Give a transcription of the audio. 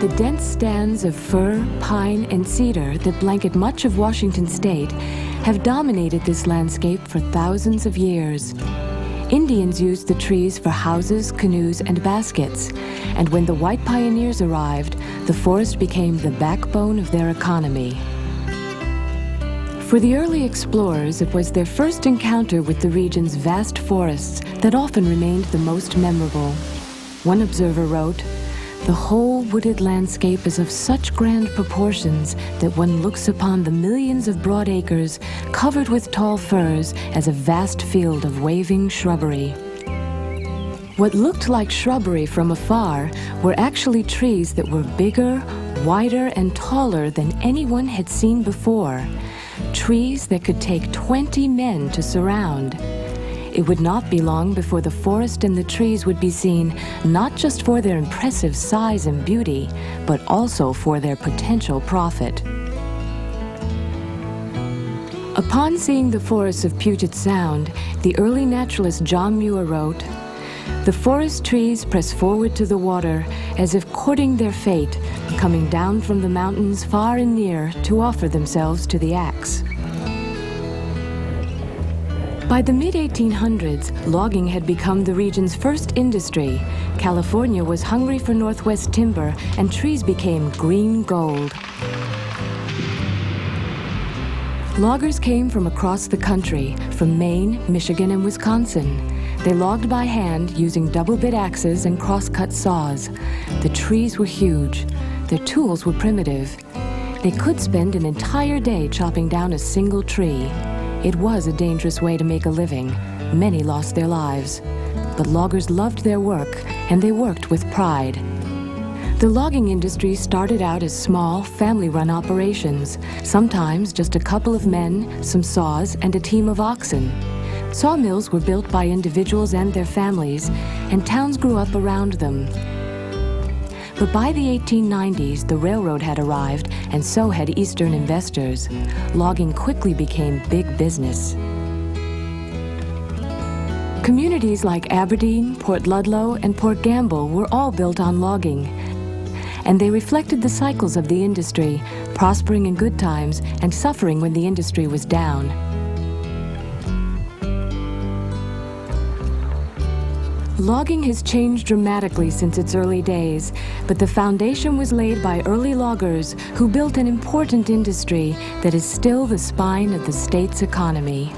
The dense stands of fir, pine, and cedar that blanket much of Washington state have dominated this landscape for thousands of years. Indians used the trees for houses, canoes, and baskets, and when the white pioneers arrived, the forest became the backbone of their economy. For the early explorers, it was their first encounter with the region's vast forests that often remained the most memorable. One observer wrote, "The whole wooded landscape is of such grand proportions that one looks upon the millions of broad acres covered with tall firs as a vast field of waving shrubbery." What looked like shrubbery from afar were actually trees that were bigger, wider, and taller than anyone had seen before. Trees that could take 20 men to surround. It would not be long before the forest and the trees would be seen not just for their impressive size and beauty, but also for their potential profit. Upon seeing the forests of Puget Sound, the early naturalist John Muir wrote, "The forest trees press forward to the water as if courting their fate, coming down from the mountains far and near to offer themselves to the axe." By the mid-1800s, logging had become the region's first industry. California was hungry for Northwest timber, and trees became green gold. Loggers came from across the country, from Maine, Michigan, and Wisconsin. They logged by hand using double-bit axes and cross-cut saws. The trees were huge. Their tools were primitive. They could spend an entire day chopping down a single tree. It was a dangerous way to make a living. Many lost their lives. But loggers loved their work, and they worked with pride. The logging industry started out as small, family-run operations, sometimes just a couple of men, some saws, and a team of oxen. Sawmills were built by individuals and their families, and towns grew up around them. But by the 1890s, the railroad had arrived, and so had Eastern investors. Logging quickly became big business. Communities like Aberdeen, Port Ludlow, and Port Gamble were all built on logging. And they reflected the cycles of the industry, prospering in good times and suffering when the industry was down. Logging has changed dramatically since its early days, but the foundation was laid by early loggers who built an important industry that is still the spine of the state's economy.